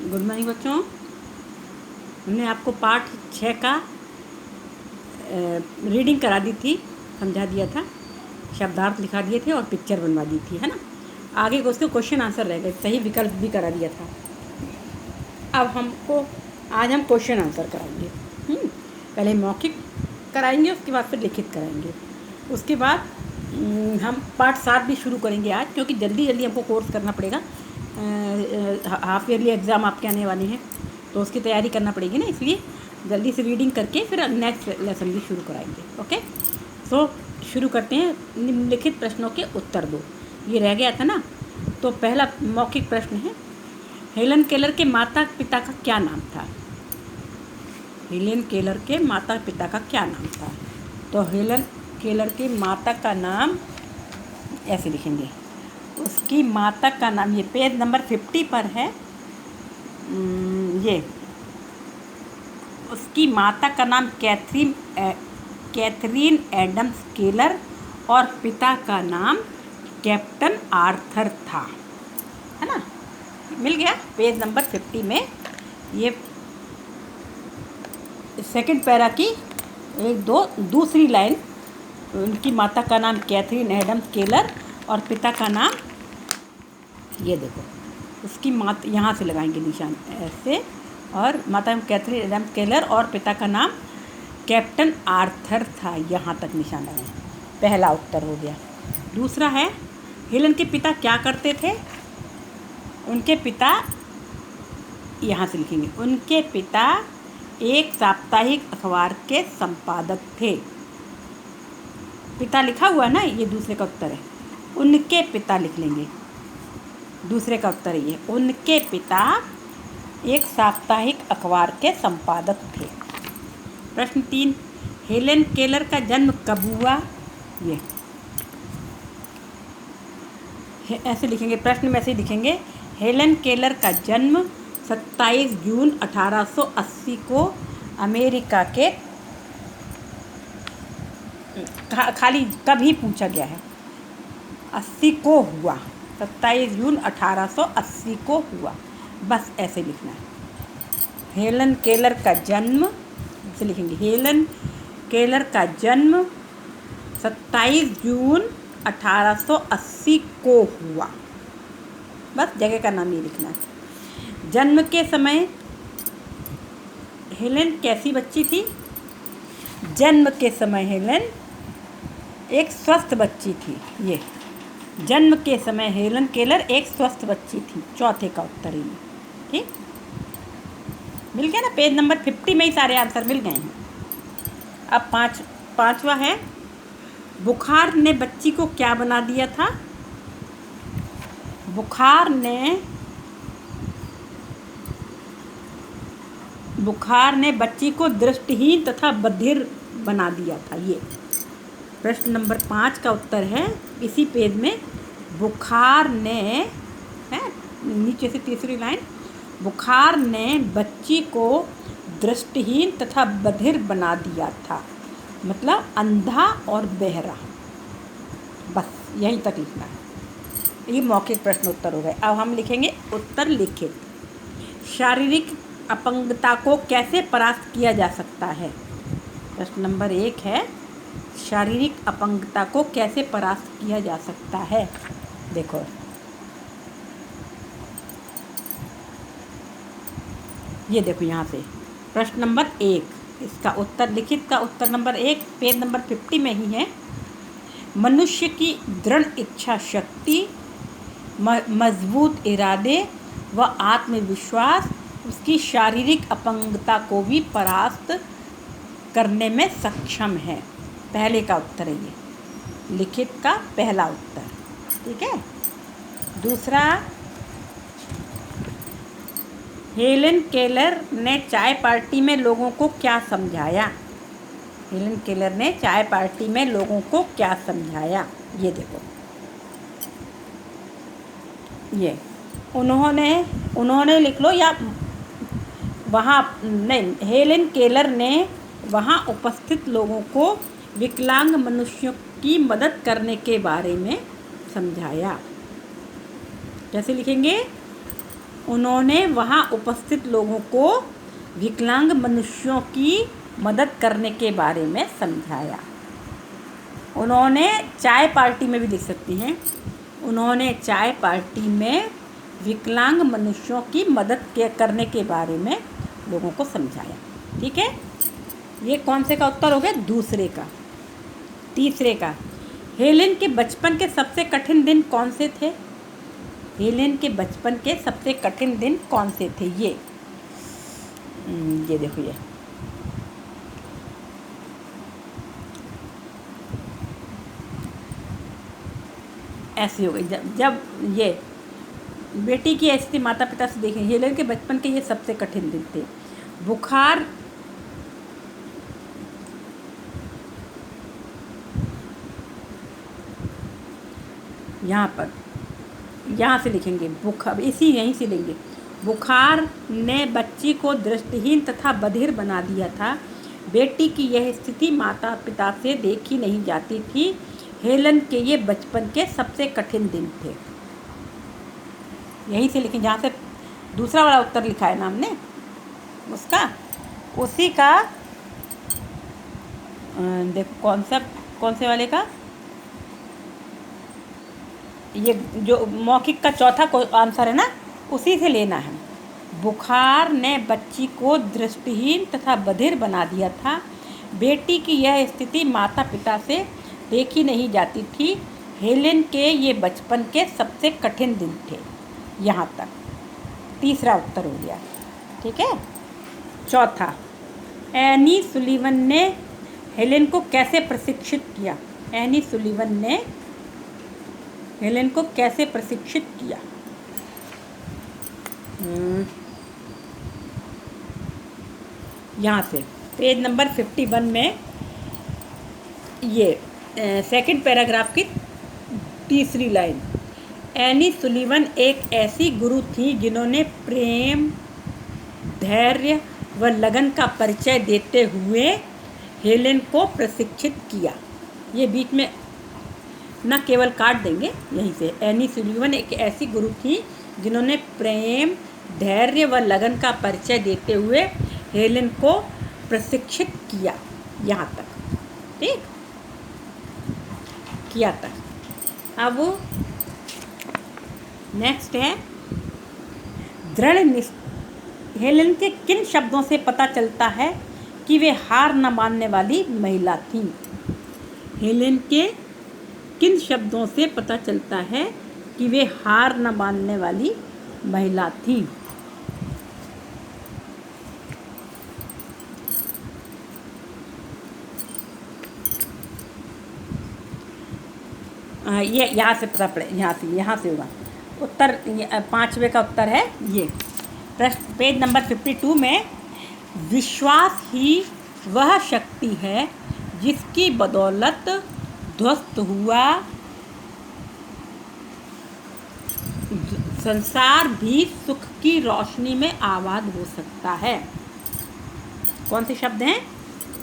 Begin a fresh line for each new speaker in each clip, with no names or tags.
Good morning बच्चों। हमने आपको पाठ 6 का रीडिंग करा दी थी, समझा दिया था, शब्दार्थ लिखा दिए थे और पिक्चर बनवा दी थी, है ना। आगे को उसके क्वेश्चन आंसर रह गए, सही विकल्प भी करा दिया था। अब आज हम क्वेश्चन आंसर कराएंगे। पहले मौखिक कराएंगे, उसके बाद फिर लिखित कराएंगे। उसके बाद हम पाठ 7 भी शुरू करेंगे आज, क्योंकि जल्दी जल्दी हमको कोर्स करना पड़ेगा। हाफ ईयरली एग्ज़ाम आपके आने वाले हैं, तो उसकी तैयारी करना पड़ेगी ना, इसलिए जल्दी से रीडिंग करके फिर नेक्स्ट लेसन भी शुरू कराएंगे। ओके, सो शुरू करते हैं। निम्नलिखित प्रश्नों के उत्तर दो। ये रह गया था ना। तो पहला मौखिक प्रश्न है, हेलन केलर के माता पिता का क्या नाम था? हेलन केलर के माता पिता का क्या नाम था? तो हेलन केलर के माता का नाम ऐसे लिखेंगे। उसकी माता का नाम, ये पेज नंबर 50 पर है। ये उसकी माता का नाम कैथरीन एडम्स केलर और पिता का नाम कैप्टन आर्थर था, है ना। मिल गया पेज नंबर 50 में। ये सेकंड पैरा की दूसरी लाइन, उनकी माता का नाम कैथरीन एडम्स केलर और पिता का नाम, ये देखो उसकी माता, यहाँ से लगाएंगे निशान ऐसे, और माता कैथरीन एडम्स केलर और पिता का नाम कैप्टन आर्थर था, यहाँ तक निशान लगाएं। पहला उत्तर हो गया। दूसरा है, हेलन के पिता क्या करते थे? उनके पिता, यहाँ से लिखेंगे, उनके पिता एक साप्ताहिक अखबार के संपादक थे। पिता लिखा हुआ है ना, ये दूसरे का उत्तर है। उनके पिता लिख लेंगे, दूसरे का उत्तर है ये, उनके पिता एक साप्ताहिक अखबार के संपादक थे। प्रश्न 3, हेलन केलर का जन्म कब हुआ? ये ऐसे लिखेंगे, प्रश्न में ऐसे लिखेंगे, हेलन केलर का जन्म 27 जून 1880 को अमेरिका के, खाली कभी पूछा गया है, 80 को हुआ, 27 जून 1880 को हुआ, बस ऐसे लिखना है। हेलन केलर का जन्म, ऐसे लिखेंगे, हेलन केलर का जन्म 27 जून 1880 को हुआ, बस जगह का नाम ये लिखना है। जन्म के समय हेलन कैसी बच्ची थी? जन्म के समय हेलन एक स्वस्थ बच्ची थी। ये जन्म के समय हेलन केलर एक स्वस्थ बच्ची थी, चौथे का उत्तर ही। ठीक, मिल गया ना, पेज नंबर 50 में ही सारे आंसर मिल गए हैं। अब पांचवा है, बुखार ने बच्ची को क्या बना दिया था? बुखार ने बच्ची को दृष्टिहीन तथा बधिर बना दिया था। ये प्रश्न नंबर 5 का उत्तर है, इसी पेज में। बुखार ने, है नीचे से तीसरी लाइन, बुखार ने बच्ची को दृष्टिहीन तथा बधिर बना दिया था, मतलब अंधा और बहरा, बस यहीं तक लिखना है। ये मौखिक प्रश्न उत्तर हो गए। अब हम लिखेंगे उत्तर लिखित। शारीरिक अपंगता को कैसे परास्त किया जा सकता है? प्रश्न नंबर 1 है, शारीरिक अपंगता को कैसे परास्त किया जा सकता है? देखो, ये देखो यहाँ से प्रश्न नंबर 1, इसका उत्तर, लिखित का उत्तर नंबर 1 पेज नंबर 50 में ही है। मनुष्य की दृढ़ इच्छा शक्ति, मजबूत इरादे व आत्मविश्वास उसकी शारीरिक अपंगता को भी परास्त करने में सक्षम है। पहले का उत्तर है ये, लिखित का पहला उत्तर। ठीक है। दूसरा, हेलन केलर ने चाय पार्टी में लोगों को क्या समझाया? हेलन केलर ने चाय पार्टी में लोगों को क्या समझाया? ये देखो, ये उन्होंने लिख लो, या वहाँ नहीं, हेलन केलर ने वहाँ उपस्थित लोगों को विकलांग मनुष्यों की मदद करने के बारे में समझाया। कैसे लिखेंगे? उन्होंने वहाँ उपस्थित लोगों को विकलांग मनुष्यों की मदद करने के बारे में समझाया। उन्होंने चाय पार्टी में भी लिख सकती हैं, उन्होंने चाय पार्टी में विकलांग मनुष्यों की मदद करने के बारे में लोगों को समझाया। ठीक है, ये कौन से का उत्तर हो गया? दूसरे का। तीसरे का, हेलेन के बचपन के सबसे कठिन दिन कौन से थे? हेलेन के बचपन के सबसे कठिन दिन कौन से थे? ये देखो, ये ऐसी हो गई। जब ये बेटी की ऐसी थी, माता पिता से देखें, हेलेन के बचपन के ये सबसे कठिन दिन थे। बुखार यहाँ से लिखेंगे, बुखार यहीं से लेंगे। बुखार ने बच्ची को दृष्टिहीन तथा बधिर बना दिया था। बेटी की यह स्थिति माता पिता से देखी नहीं जाती थी। हेलन के ये बचपन के सबसे कठिन दिन थे। यहीं से लिखें, जहाँ से दूसरा वाला उत्तर लिखा है ना हमने, उसका उसी का देखो कौन से वाले का, ये जो मौखिक का चौथा आंसर है ना, उसी से लेना है। बुखार ने बच्ची को दृष्टिहीन तथा बधिर बना दिया था। बेटी की यह स्थिति माता पिता से देखी नहीं जाती थी। हेलेन के ये बचपन के सबसे कठिन दिन थे। यहाँ तक तीसरा उत्तर हो गया। ठीक है, चौथा, एनी सुलीवन ने हेलेन को कैसे प्रशिक्षित किया? एनी सुलीवन ने हेलेन को कैसे प्रशिक्षित किया? यहाँ से पेज नंबर 51 में ये सेकंड पैराग्राफ की तीसरी लाइन, एनी सुलीवन एक ऐसी गुरु थी जिन्होंने प्रेम, धैर्य व लगन का परिचय देते हुए हेलेन को प्रशिक्षित किया। ये बीच में न केवल काट देंगे यहीं से, एनी सुलीवन एक ऐसी गुरु थी जिन्होंने प्रेम, धैर्य व लगन का परिचय देते हुए हेलेन को प्रशिक्षित किया। यहाँ तक ठीक किया तक। अब नेक्स्ट है हेलेन के किन शब्दों से पता चलता है कि वे हार न मानने वाली महिला थी? हेलेन के किन शब्दों से पता चलता है कि वे हार न मानने वाली महिला थी? ये यहाँ से पता पड़े, यहाँ से होगा उत्तर। पांचवे का उत्तर है ये प्रश्न पेज नंबर 52 में, विश्वास ही वह शक्ति है जिसकी बदौलत ध्वस्त हुआ संसार भी सुख की रोशनी में आबाद हो सकता है। कौन से शब्द हैं?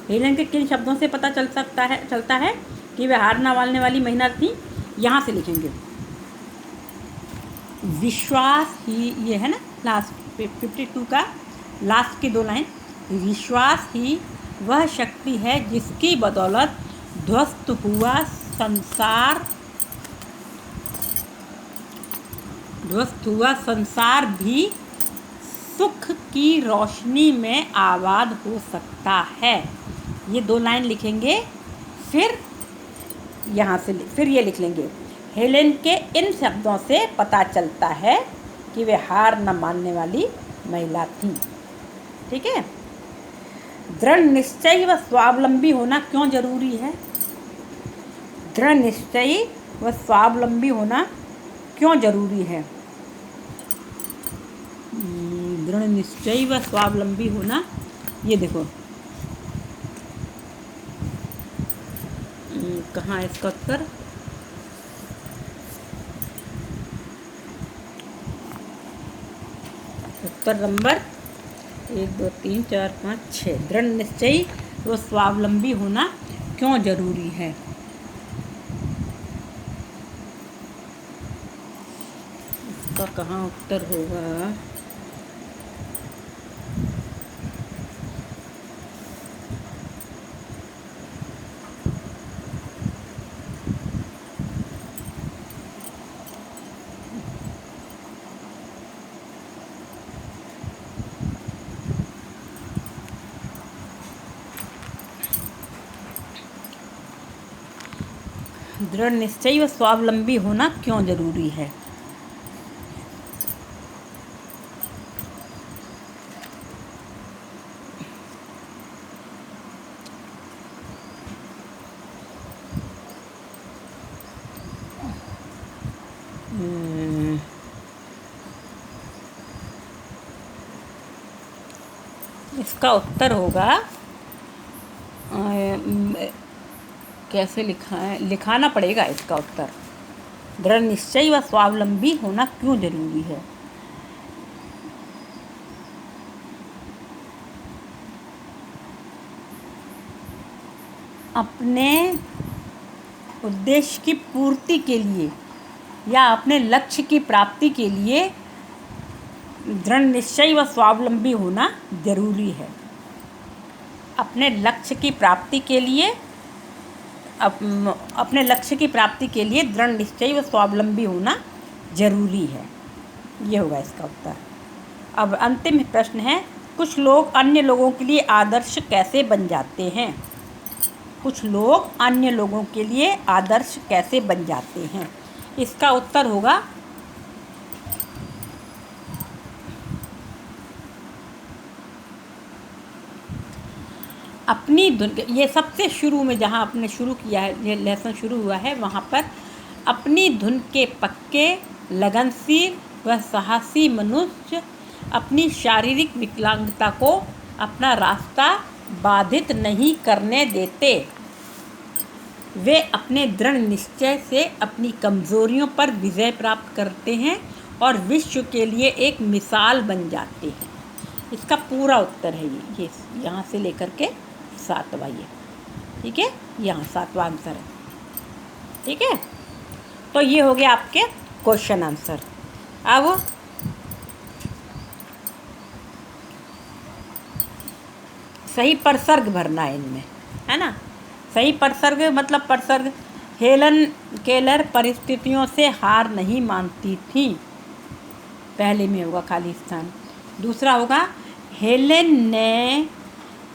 हेलेन के किन शब्दों से पता चलता है कि वे हार न मानने वाली महिला थी? यहाँ से लिखेंगे, विश्वास ही, ये है ना लास्ट 52 का लास्ट की 2 लाइन, विश्वास ही वह शक्ति है जिसकी बदौलत ध्वस्त हुआ संसार भी सुख की रोशनी में आबाद हो सकता है। ये 2 लाइन लिखेंगे, फिर यहाँ से फिर ये लिख लेंगे, हेलेन के इन शब्दों से पता चलता है कि वे हार न मानने वाली महिला थी। ठीक है, दृढ़ निश्चय व स्वावलंबी होना क्यों जरूरी है? दृढ़ निश्चय व स्वावलंबी होना क्यों जरूरी है? दृढ़ निश्चय व स्वावलंबी होना, ये देखो कहाँ है इसका उत्तर? उत्तर नंबर 1 2 3 4 5 6, दृढ़ निश्चय व स्वावलंबी होना क्यों जरूरी है? इसका कहाँ उत्तर होगा? दृढ़ निश्चयी व स्वावलंबी होना क्यों जरूरी है? इसका उत्तर होगा, कैसे लिखा है, लिखाना पड़ेगा इसका उत्तर। दृढ़ निश्चयी व स्वावलंबी होना क्यों जरूरी है? अपने उद्देश्य की पूर्ति के लिए या अपने लक्ष्य की प्राप्ति के लिए दृढ़ निश्चयी व स्वावलंबी होना जरूरी है। अपने लक्ष्य की प्राप्ति के लिए अपने लक्ष्य की प्राप्ति के लिए दृढ़ निश्चयी व स्वावलंबी होना जरूरी है। ये होगा इसका उत्तर। अब अंतिम प्रश्न है, कुछ लोग अन्य लोगों के लिए आदर्श कैसे बन जाते हैं? कुछ लोग अन्य लोगों के लिए आदर्श कैसे बन जाते हैं? इसका उत्तर होगा, अपनी ये सबसे शुरू में जहाँ आपने शुरू किया है, ये लेसन शुरू हुआ है, वहाँ पर अपनी धुन के पक्के, लगनशील व साहसी मनुष्य अपनी शारीरिक विकलांगता को अपना रास्ता बाधित नहीं करने देते। वे अपने दृढ़ निश्चय से अपनी कमज़ोरियों पर विजय प्राप्त करते हैं और विश्व के लिए एक मिसाल बन जाते हैं। इसका पूरा उत्तर है ये यहाँ से लेकर के 7वां, ये ठीक है, यहाँ 7वां आंसर है। ठीक है, तो ये हो गया आपके क्वेश्चन आंसर। अब सही परसर्ग भरना है इनमें, है ना। सही परसर्ग मतलब परसर्ग, हेलन केलर परिस्थितियों से हार नहीं मानती थी, पहले में होगा खाली स्थान। दूसरा होगा, हेलेन ने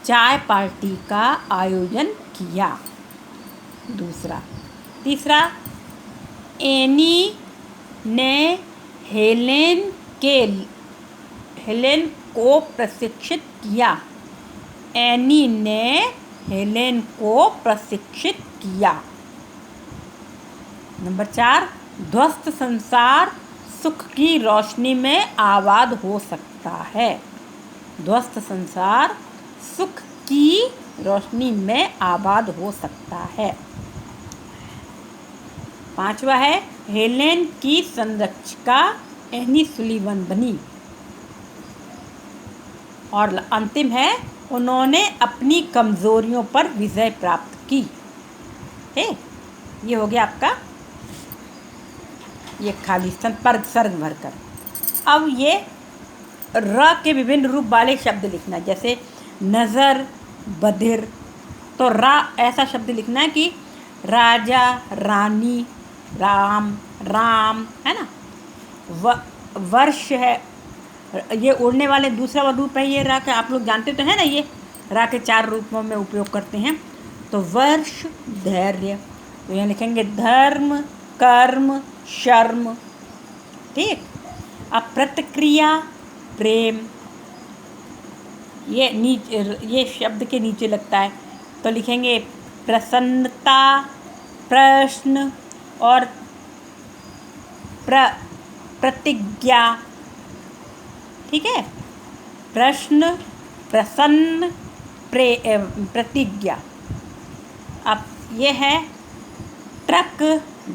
चाय पार्टी का आयोजन किया, दूसरा। तीसरा, एनी ने हेलेन को प्रशिक्षित किया, एनी ने हेलेन को प्रशिक्षित किया। नंबर 4, ध्वस्त संसार सुख की रोशनी में आबाद हो सकता है, ध्वस्त संसार सुख की रोशनी में आबाद हो सकता है। 5वां है, हेलेन की संरक्षिका एनी सुलीवन बनी। और अंतिम है, उन्होंने अपनी कमज़ोरियों पर विजय प्राप्त की है। ये हो गया आपका ये खाली स्थान पर सर्ग भरकर। अब ये र के विभिन्न रूप वाले शब्द लिखना, जैसे नज़र, बधिर, तो रा ऐसा शब्द लिखना है कि राजा, रानी, राम, राम, है ना। वर्ष है, ये उड़ने वाले दूसरा रूप है ये रा का, आप लोग जानते तो हैं ना, ये रा के 4 रूपों में उपयोग करते हैं। तो वर्ष, धैर्य, तो यहाँ लिखेंगे धर्म, कर्म, शर्म, ठीक। अब प्रतिक्रिया, प्रेम, ये शब्द के नीचे लगता है, तो लिखेंगे प्रसन्नता, प्रश्न और प्रतिज्ञा, ठीक है। प्रश्न, प्रसन्न, प्रतिज्ञा। अब ये है ट्रक,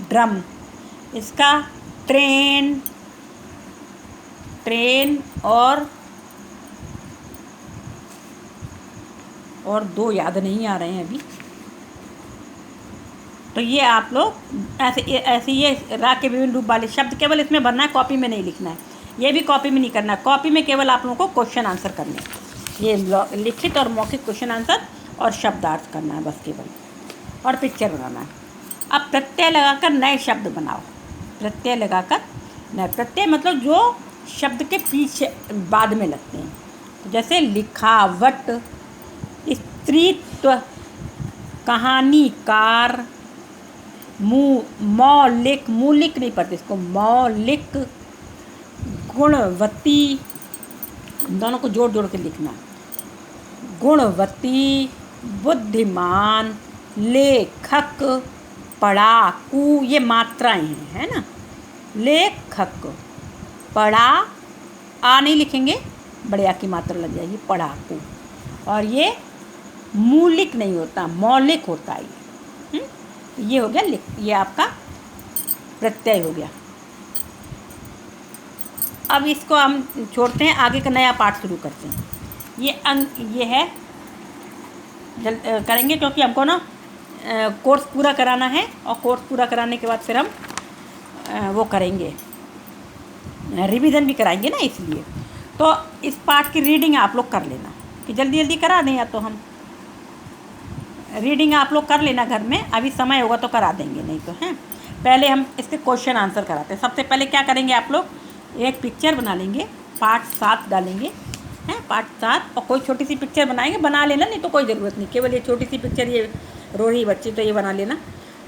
ड्रम, इसका ट्रेन और 2 याद नहीं आ रहे हैं अभी, तो ये आप लोग ऐसे ऐसे ये रा के विभिन्न रूप वाले शब्द केवल इसमें भरना है, कॉपी में नहीं लिखना है। ये भी कॉपी में नहीं करना है, कॉपी में केवल आप लोगों को क्वेश्चन आंसर करने हैं। ये लिखित और मौखिक क्वेश्चन आंसर और शब्दार्थ करना है बस केवल, और पिक्चर बनाना है। अब प्रत्यय लगाकर नए शब्द बनाओ। प्रत्यय लगाकर नए, प्रत्यय मतलब जो शब्द के पीछे बाद में लगते हैं। तो जैसे लिखावट, स्त्रीत्व, कहानीकार, मौलिक, मूलिक नहीं पढ़ते इसको, मौलिक, गुणवती, दोनों को जोड़ जोड़ के लिखना। गुणवती, बुद्धिमान, लेखक, पढ़ाकू, ये मात्राएं हैं, है ना। लेखक, पढ़ा, आ नहीं लिखेंगे, बड़े आ की मात्रा लग जाएगी, पढ़ाकू। और ये मूलिक नहीं होता, मौलिक होता है ये हो गया ये आपका प्रत्यय हो गया। अब इसको हम छोड़ते हैं, आगे का नया पाठ शुरू करते हैं। ये है करेंगे क्योंकि हमको ना कोर्स पूरा कराना है, और कोर्स पूरा कराने के बाद फिर हम वो करेंगे, रिवीजन भी कराएंगे ना, इसलिए। तो इस पाठ की रीडिंग आप लोग कर लेना, कि जल्दी जल्दी करा दें, या तो हम रीडिंग आप लोग कर लेना घर में, अभी समय होगा तो करा देंगे, नहीं तो हैं। पहले हम इसके क्वेश्चन आंसर कराते हैं। सबसे पहले क्या करेंगे, आप लोग एक पिक्चर बना लेंगे, पार्ट 7 डालेंगे, हैं पार्ट 7, और कोई छोटी सी पिक्चर बनाएंगे, बना लेना, नहीं तो कोई ज़रूरत नहीं, केवल ये छोटी सी पिक्चर, ये रो रही बच्ची, तो ये बना लेना,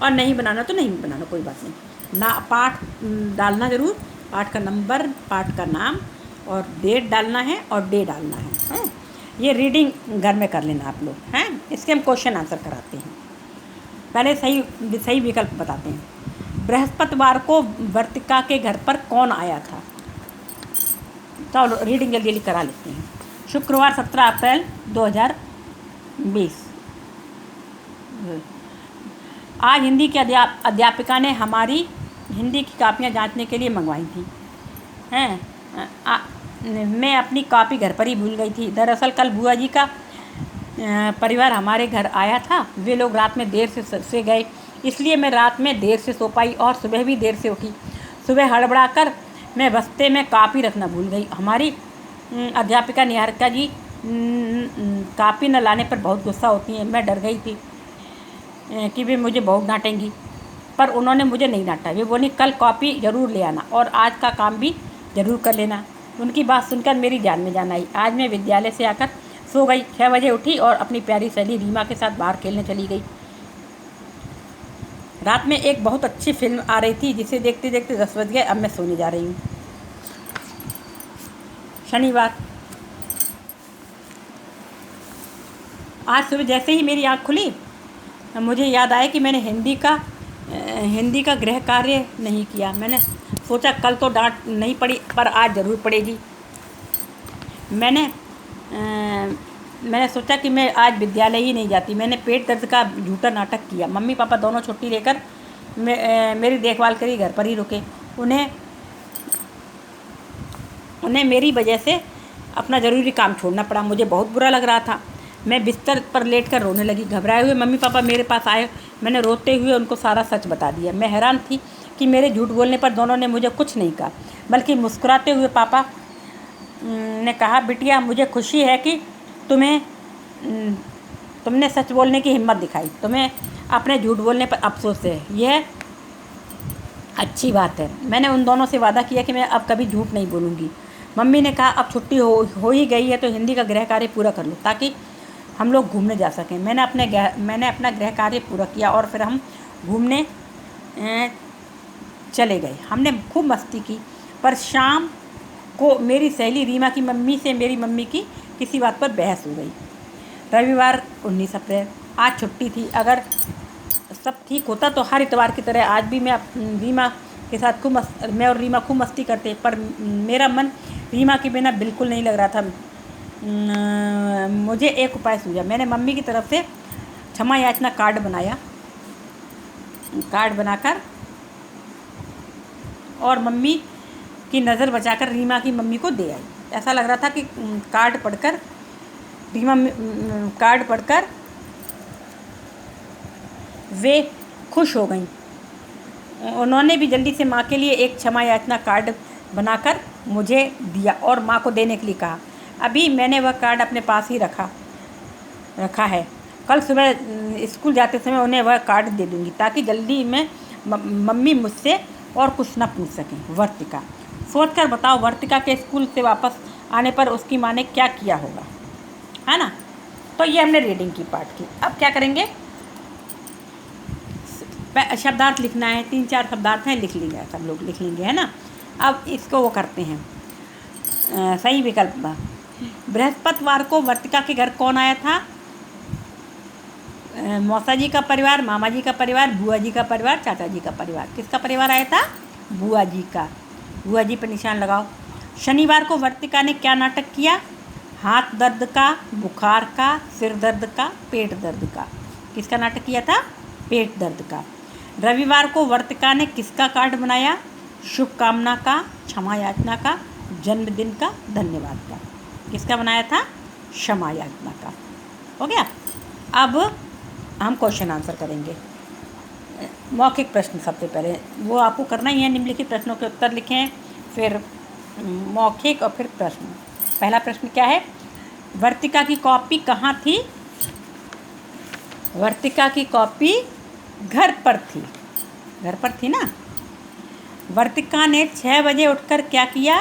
और नहीं बनाना तो नहीं बनाना, कोई बात नहीं ना। पाठ डालना ज़रूर, पाठ का नंबर, पाठ का नाम, और डेट डालना है, और डे डालना है। ये रीडिंग घर में कर लेना आप लोग, हैं। इसके हम क्वेश्चन आंसर कराते हैं। पहले सही विकल्प बताते हैं। बृहस्पतिवार को वर्तिका के घर पर कौन आया था? चलो रीडिंग जल्दी जल्दी करा लेते हैं। शुक्रवार 17 अप्रैल 2020। आज हिंदी की अध्यापिका ने हमारी हिंदी की कापियाँ जांचने के लिए मंगवाई थी, हैं। मैं अपनी कॉपी घर पर ही भूल गई थी। दरअसल कल बुआ जी का परिवार हमारे घर आया था। वे लोग रात में देर से गए, इसलिए मैं रात में देर से सो पाई और सुबह भी देर से उठी। सुबह हड़बड़ाकर मैं बस्ते में कॉपी रखना भूल गई। हमारी अध्यापिका निहारिका जी कॉपी न लाने पर बहुत गुस्सा होती हैं। मैं डर गई थी कि वे मुझे बहुत डांटेंगी, पर उन्होंने मुझे नहीं डांटा। वे बोली कल कॉपी ज़रूर ले आना और आज का काम भी ज़रूर कर लेना। उनकी बात सुनकर मेरी जान में जान आई। आज मैं विद्यालय से आकर सो गई। 6 बजे उठी और अपनी प्यारी सहेली रीमा के साथ बाहर खेलने चली गई। रात में एक बहुत अच्छी फिल्म आ रही थी, जिसे देखते देखते 10 बज गए। अब मैं सोने जा रही हूँ। शनिवार। आज सुबह जैसे ही मेरी आँख खुली, मुझे याद आया कि मैंने हिंदी का गृह कार्य नहीं किया। मैंने सोचा कल तो डांट नहीं पड़ी, पर आज ज़रूर पड़ेगी। मैंने सोचा कि मैं आज विद्यालय ही नहीं जाती। मैंने पेट दर्द का झूठा नाटक किया। मम्मी पापा दोनों छुट्टी लेकर मेरी देखभाल करी, घर पर ही रुके। उन्हें मेरी वजह से अपना ज़रूरी काम छोड़ना पड़ा। मुझे बहुत बुरा लग रहा था। मैं बिस्तर पर लेटकर रोने लगी। घबराए हुए मम्मी पापा मेरे पास आए। मैंने रोते हुए उनको सारा सच बता दिया। मैं हैरान थी कि मेरे झूठ बोलने पर दोनों ने मुझे कुछ नहीं कहा, बल्कि मुस्कुराते हुए पापा ने कहा, बिटिया मुझे खुशी है कि तुमने सच बोलने की हिम्मत दिखाई। तुम्हें अपने झूठ बोलने पर अफसोस है, यह अच्छी बात है। मैंने उन दोनों से वादा किया कि मैं अब कभी झूठ नहीं बोलूँगी। मम्मी ने कहा, अब छुट्टी हो ही गई है तो हिंदी का गृह कार्य पूरा कर लो ताकि हम लोग घूमने जा सकें। मैंने अपना गृह कार्य पूरा किया और फिर हम घूमने चले गए। हमने खूब मस्ती की, पर शाम को मेरी सहेली रीमा की मम्मी से मेरी मम्मी की किसी बात पर बहस हो गई। रविवार 19 अप्रैल। आज छुट्टी थी। अगर सब ठीक होता तो हर इतवार की तरह आज भी मैं रीमा के साथ मैं और रीमा खूब मस्ती करते, पर मेरा मन रीमा के बिना बिल्कुल नहीं लग रहा था। मुझे एक उपाय सूझा। मैंने मम्मी की तरफ से क्षमा याचना कार्ड बनाकर और मम्मी की नज़र बचाकर रीमा की मम्मी को दे आई। ऐसा लग रहा था कि कार्ड पढ़कर वे खुश हो गईं। उन्होंने भी जल्दी से माँ के लिए एक क्षमा याचना कार्ड बनाकर मुझे दिया और माँ को देने के लिए कहा। अभी मैंने वह कार्ड अपने पास ही रखा है। कल सुबह स्कूल जाते समय उन्हें वह कार्ड दे दूँगी ताकि जल्दी में मम्मी मुझसे और कुछ ना पूछ सकें। वर्तिका, सोचकर बताओ वर्तिका के स्कूल से वापस आने पर उसकी माँ ने क्या किया होगा, है ना। तो ये हमने रीडिंग की पार्ट की। अब क्या करेंगे, शब्दार्थ लिखना है। 3-4 शब्दार्थ हैं, लिख लेंगे, सब लोग लिख लेंगे, है ना। अब इसको वो करते हैं, सही विकल्प। बृहस्पतिवार को वर्तिका के घर कौन आया था? मौसा जी का परिवार, मामा जी का परिवार, बुआ जी का परिवार, चाचा जी का परिवार। किसका परिवार आया था? बुआ जी का। बुआ जी पर निशान लगाओ। शनिवार को वर्तिका ने क्या नाटक किया? हाथ दर्द का, बुखार का, सिर दर्द का, पेट दर्द का। किसका नाटक किया था? पेट दर्द का। रविवार को वर्तिका ने किसका कार्ड बनाया? शुभकामना का, क्षमा याचना का, जन्मदिन का, धन्यवाद का। किसका बनाया था? क्षमा याचना का। हो गया। अब हम क्वेश्चन आंसर करेंगे। मौखिक प्रश्न सबसे पहले वो आपको करना ही है। निम्नलिखित प्रश्नों के उत्तर लिखें, फिर मौखिक और फिर प्रश्न। पहला प्रश्न क्या है? वर्तिका की कॉपी कहाँ थी? वर्तिका की कॉपी घर पर थी। घर पर थी ना। वर्तिका ने 6 बजे उठकर क्या किया?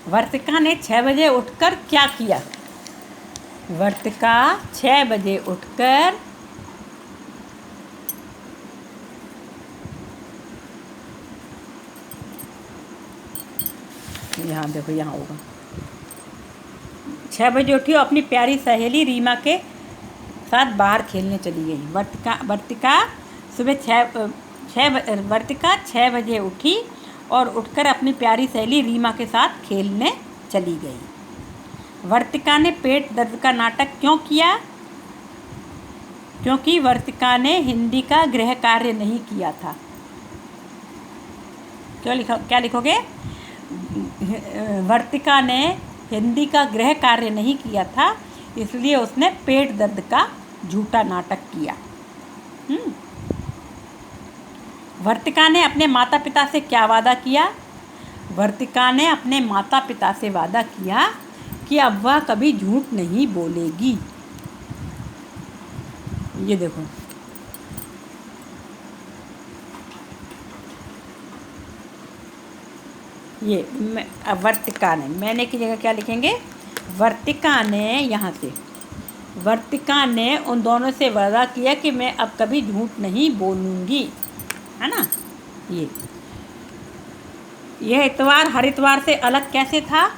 वर्तिका ने 6 बजे उठकर क्या किया? वर्तिका 6 बजे उठकर यहाँ देखो, यहाँ होगा। 6 बजे उठी और अपनी प्यारी सहेली रीमा के साथ बाहर खेलने चली गई। वर्तिका 6 बजे उठी और उठकर अपनी प्यारी सहेली रीमा के साथ खेलने चली गई। वर्तिका ने पेट दर्द का नाटक क्यों किया? क्योंकि वर्तिका ने हिंदी का गृह कार्य नहीं किया था। क्या लिखोगे? वर्तिका ने हिंदी का गृह कार्य नहीं किया था, इसलिए उसने पेट दर्द का झूठा नाटक किया। वर्तिका ने अपने माता पिता से क्या वादा किया? वर्तिका ने अपने माता पिता से वादा किया कि अब वह कभी झूठ नहीं बोलेगी। ये देखो, ये वर्तिका ने, मैंने की जगह क्या लिखेंगे? वर्तिका ने। यहाँ से वर्तिका ने उन दोनों से वादा किया कि मैं अब कभी झूठ नहीं बोलूँगी, है ना। यह इतवार हर इतवार से अलग कैसे था?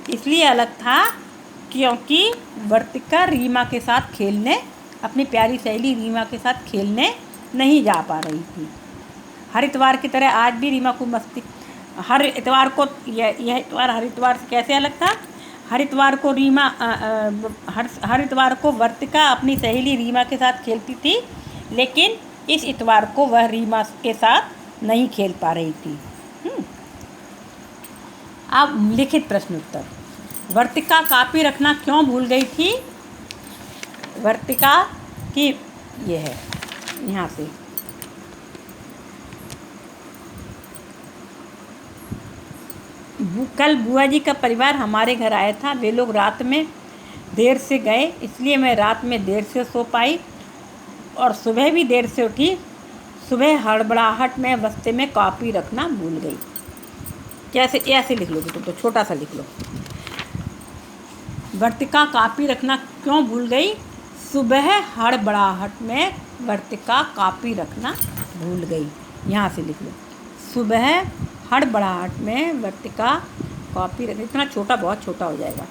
इसलिए अलग था क्योंकि वर्तिका रीमा के साथ खेलने, अपनी प्यारी सहेली रीमा के साथ खेलने नहीं जा पा रही थी। हर इतवार की तरह आज भी रीमा को मस्ती, हर इतवार को यह इतवार हर इतवार से कैसे अलग था? हर इतवार को हर इतवार को वर्तिका अपनी सहेली रीमा के साथ खेलती थी, लेकिन इस इतवार को वह रीमा के साथ नहीं खेल पा रही थी। अब लिखित प्रश्न उत्तर। वर्तिका कॉपी रखना क्यों भूल गई थी? वर्तिका की ये है, यहाँ से कल बुआ जी का परिवार हमारे घर आया था। वे लोग रात में देर से गए, इसलिए मैं रात में देर से सो पाई और सुबह भी देर से उठी। सुबह हड़बड़ाहट में बस्ते में कॉपी रखना भूल गई। कैसे? ऐसे लिख लो, तो छोटा सा लिख लो। वर्तिका कॉपी रखना क्यों भूल गई? सुबह हड़बड़ाहट में वर्तिका कॉपी रखना भूल गई। यहाँ से लिख लो, सुबह हड़बड़ाहट में वर्तिका कॉपी रख, इतना छोटा बहुत छोटा हो जाएगा।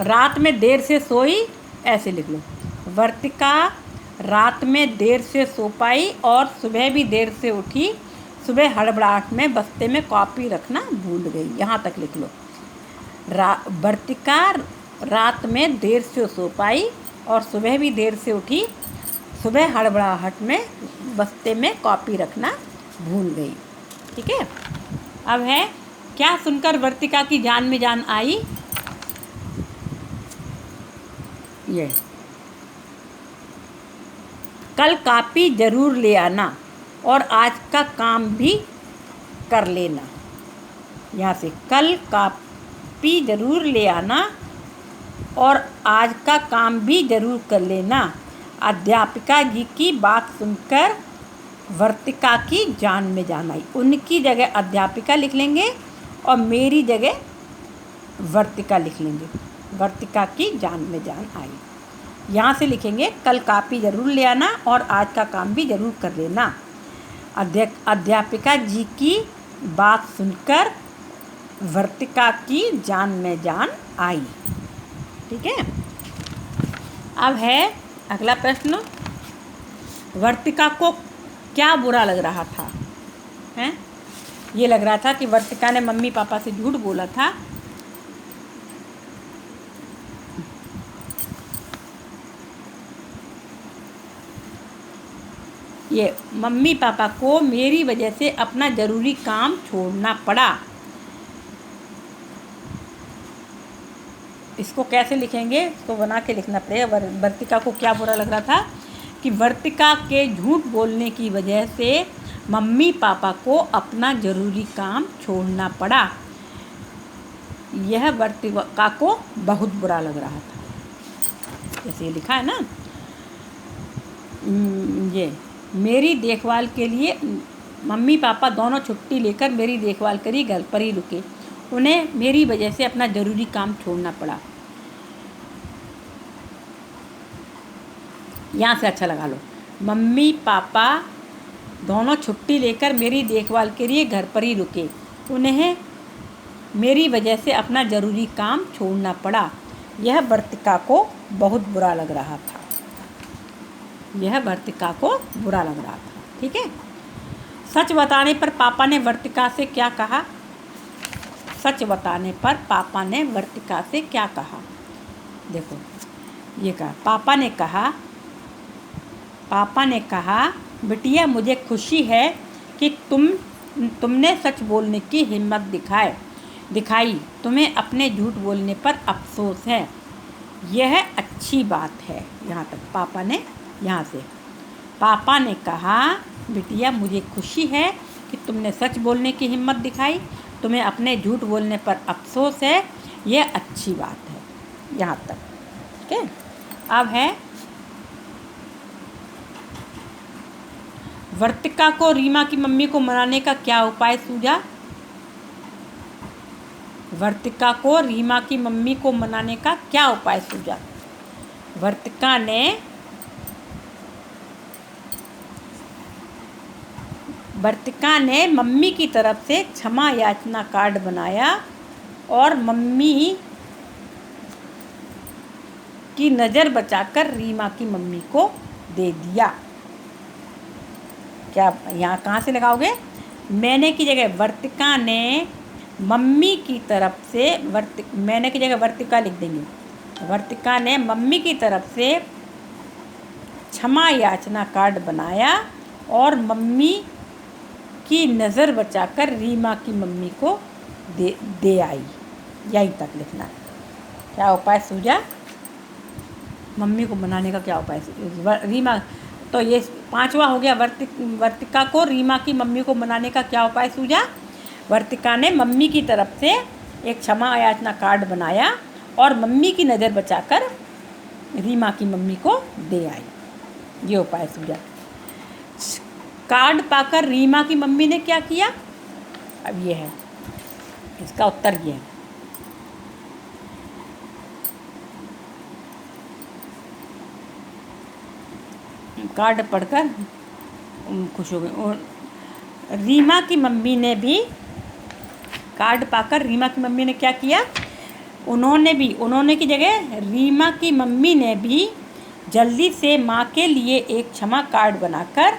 रात में देर से सोई, ऐसे लिख लो, वर्तिका रात में देर से सो पाई और सुबह भी देर से उठी। सुबह हड़बड़ाहट में बस्ते में कॉपी रखना भूल गई। यहाँ तक लिख लो। वर्तिका रात में देर से सो पाई और सुबह भी देर से उठी। सुबह हड़बड़ाहट में बस्ते में कॉपी रखना भूल गई। ठीक है। अब है, क्या सुनकर वर्तिका की जान में जान आई? ये कल कापी ज़रूर ले आना और आज का काम भी कर लेना। यहाँ से कल कापी ज़रूर ले आना और आज का काम भी ज़रूर कर लेना। अध्यापिका जी की बात सुनकर वर्तिका की जान में जान आई। उनकी जगह अध्यापिका लिख लेंगे और मेरी जगह वर्तिका लिख लेंगे। वर्तिका की जान में जान आई। यहाँ से लिखेंगे कल कापी ज़रूर ले आना और आज का काम भी ज़रूर कर लेना। अध्यापिका जी की बात सुनकर वर्तिका की जान में जान आई। ठीक है। अब है अगला प्रश्न, वर्तिका को क्या बुरा लग रहा था? हैं? ये लग रहा था कि वर्तिका ने मम्मी पापा से झूठ बोला था। ये मम्मी पापा को मेरी वजह से अपना ज़रूरी काम छोड़ना पड़ा। इसको कैसे लिखेंगे? इसको बना के लिखना पड़ेगा। वर्तिका को क्या बुरा लग रहा था कि वर्तिका के झूठ बोलने की वजह से मम्मी पापा को अपना ज़रूरी काम छोड़ना पड़ा। यह वर्तिका को बहुत बुरा लग रहा था। जैसे ये लिखा है ना, ये मेरी देखभाल के लिए मम्मी पापा दोनों छुट्टी लेकर मेरी देखभाल करी, घर पर ही रुके। उन्हें मेरी वजह से अपना ज़रूरी काम छोड़ना पड़ा। यहाँ से अच्छा लगा लो, मम्मी पापा दोनों छुट्टी लेकर मेरी देखभाल के लिए घर पर ही रुके। उन्हें मेरी वजह से अपना ज़रूरी काम छोड़ना पड़ा। यह वर्तिका को बहुत बुरा लग रहा था। यह वर्तिका को बुरा लग रहा था। ठीक है। सच बताने पर पापा ने वर्तिका से क्या कहा? सच बताने पर पापा ने वर्तिका से क्या कहा? देखो, ये कहा, पापा ने कहा बिटिया मुझे खुशी है कि तुमने सच बोलने की हिम्मत दिखाई। तुम्हें अपने झूठ बोलने पर अफसोस है। यह अच्छी बात है। यहाँ तक पापा ने, यहाँ से पापा ने कहा बिटिया मुझे खुशी है कि तुमने सच बोलने की हिम्मत दिखाई। तुम्हें अपने झूठ बोलने पर अफसोस है। यह अच्छी बात है। यहाँ तक। ठीक है। अब है वर्तिका को रीमा की मम्मी को मनाने का क्या उपाय सूझा? वर्तिका को रीमा की मम्मी को मनाने का क्या उपाय सूझा? वर्तिका ने मम्मी की तरफ से क्षमा याचना कार्ड बनाया और मम्मी की नज़र बचाकर रीमा की मम्मी को दे दिया। क्या यहाँ कहाँ से लगाओगे? मैंने की जगह वर्तिका ने मम्मी की तरफ से मैंने की जगह वर्तिका लिख देंगे। वर्तिका ने मम्मी की तरफ से क्षमा याचना कार्ड बनाया और मम्मी की नज़र बचाकर रीमा की मम्मी को दे आई। यहीं तक लिखना है। क्या उपाय सूझा? मम्मी को मनाने का क्या उपाय सूझा? रीमा, तो ये पांचवा हो गया। वर्तिका को रीमा की मम्मी को मनाने का क्या उपाय सूझा? वर्तिका ने मम्मी की तरफ से एक क्षमा याचना कार्ड बनाया और मम्मी की नज़र बचाकर रीमा की मम्मी को दे आई। ये उपाय सूझा। कार्ड पाकर रीमा की मम्मी ने क्या किया? अब ये है, इसका उत्तर ये है। कार्ड पढ़कर खुश हो गए। रीमा की मम्मी ने भी कार्ड पाकर रीमा की मम्मी ने क्या किया? उन्होंने की जगह रीमा की मम्मी ने भी जल्दी से माँ के लिए एक क्षमा कार्ड बनाकर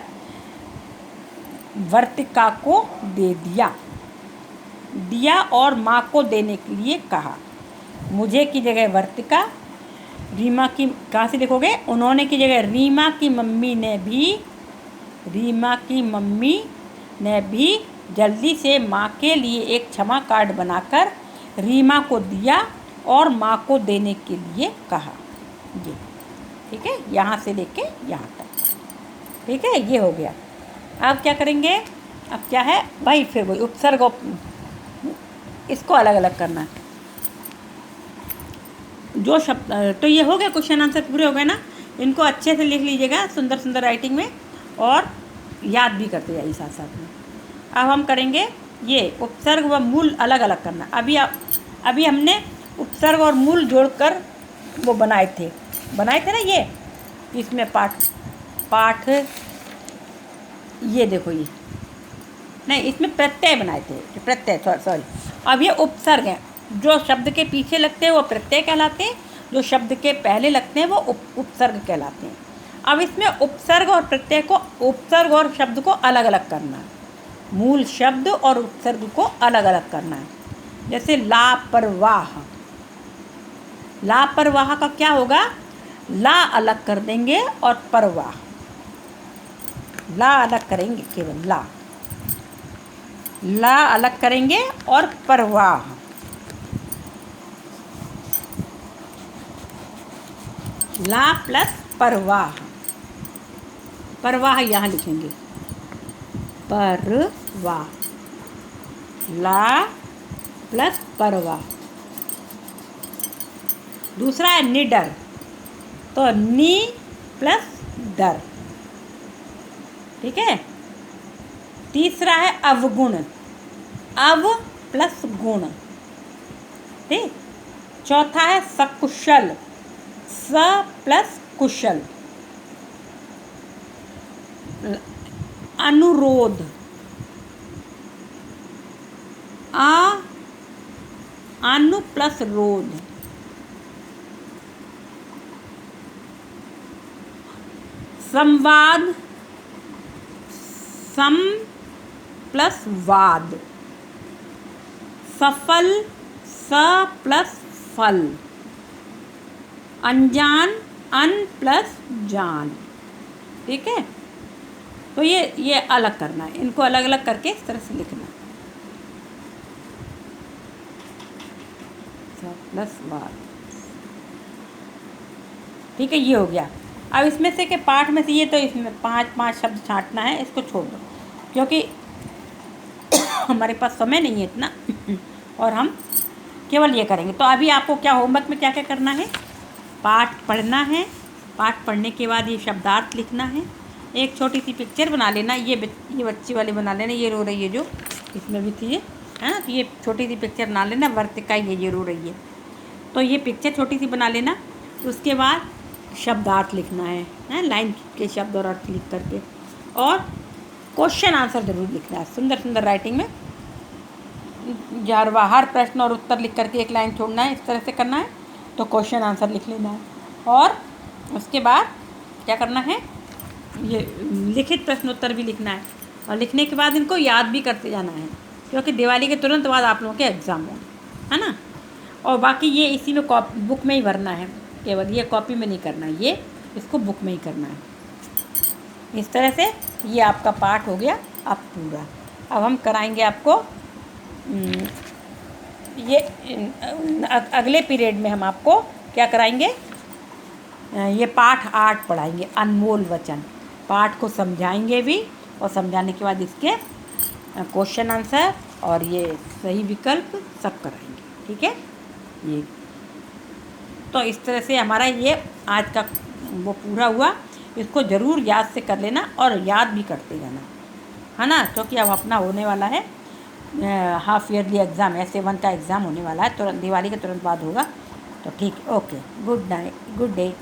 वर्तिका को दे दिया और माँ को देने के लिए कहा। मुझे की जगह वर्तिका, रीमा की कहाँ से लिखोगे? उन्होंने की जगह रीमा की मम्मी ने भी जल्दी से माँ के लिए एक क्षमा कार्ड बनाकर रीमा को दिया और माँ को देने के लिए कहा। ये ठीक है, यहाँ से लेके यहाँ तक। ठीक है, ये हो गया। अब क्या करेंगे, अब क्या है भाई, फिर वही उपसर्ग इसको अलग अलग करना है। जो शब्द, तो ये हो गया, क्वेश्चन आंसर पूरे हो गए ना। इनको अच्छे से लिख लीजिएगा सुंदर सुंदर राइटिंग में, और याद भी करते जाइए साथ साथ में। अब हम करेंगे ये उपसर्ग व मूल अलग अलग करना। अभी हमने उपसर्ग और मूल जोड़कर वो बनाए थे ना ये, इसमें पाठ ये देखो, ये नहीं, इसमें प्रत्यय बनाए थे, प्रत्यय, सॉरी। अब ये उपसर्ग हैं, जो शब्द के पीछे लगते हैं वो प्रत्यय कहलाते हैं, जो शब्द के पहले लगते हैं वो उपसर्ग कहलाते हैं। अब इसमें उपसर्ग और प्रत्यय को, उपसर्ग और शब्द को अलग अलग करना है, मूल शब्द और उपसर्ग को अलग अलग करना है। जैसे लापरवाह, लापरवाह का क्या होगा, ला अलग कर देंगे और परवाह, ला अलग करेंगे, केवल ला अलग करेंगे और परवाह, ला प्लस परवाह, परवाह यहाँ लिखेंगे, परवाह, ला प्लस परवाह। दूसरा है निडर, तो नी प्लस डर, ठीक है। तीसरा है अवगुण, अव प्लस गुण, ठीक। चौथा है सकुशल, स प्लस कुशल। अनुरोध, अनु प्लस रोध। संवाद, सम प्लस वाद। सफल, स प्लस फल। अनजान, अन प्लस जान, ठीक है। तो ये अलग करना है, इनको अलग अलग करके इस तरह से लिखना, स प्लस वाद, ठीक है। ये हो गया। अब इसमें से के पाठ में से ये, तो इसमें 5 शब्द छांटना है, इसको छोड़ दो क्योंकि हमारे पास समय नहीं है इतना और हम केवल ये करेंगे। तो अभी आपको क्या होमवर्क में क्या क्या करना है, पाठ पढ़ना है, पाठ पढ़ने के बाद ये शब्दार्थ लिखना है, एक छोटी सी पिक्चर बना लेना, ये बच्ची वाली बना लेना, ये रो रही है जो इसमें भी थी, है ना, तो ये छोटी सी पिक्चर बना लेना, वर्तिका ये रो रही है, तो ये पिक्चर छोटी सी बना लेना। उसके बाद शब्दार्थ लिखना है, लाइन के शब्द और अर्थ लिख करके, और क्वेश्चन आंसर ज़रूर लिखना है सुंदर सुंदर राइटिंग में। हर प्रश्न और उत्तर लिख करके एक लाइन छोड़ना है, इस तरह से करना है, तो क्वेश्चन आंसर लिख लेना है। और उसके बाद क्या करना है, ये लिखित प्रश्नोत्तर भी लिखना है, और लिखने के बाद इनको याद भी करते जाना है, क्योंकि दिवाली के तुरंत बाद आप लोगों के एग्ज़ाम है ना। और बाकी ये इसी में बुक में ही भरना है, केवल ये कॉपी में नहीं करना है, ये इसको बुक में ही करना है। इस तरह से ये आपका पाठ हो गया अब पूरा। अब हम कराएंगे आपको ये अगले पीरियड में हम आपको क्या कराएंगे, ये पाठ 8 पढ़ाएंगे, अनमोल वचन। पाठ को समझाएंगे भी, और समझाने के बाद इसके क्वेश्चन आंसर और ये सही विकल्प सब कराएंगे, ठीक है। ये तो इस तरह से हमारा ये आज का वो पूरा हुआ। इसको ज़रूर याद से कर लेना और याद भी करते जाना, है ना, क्योंकि अब अपना होने वाला है हाफ ईयरली एग्ज़ाम, S1 का एग्ज़ाम होने वाला है, तुरंत दिवाली के तुरंत बाद होगा। तो ठीक, okay, good night, good day.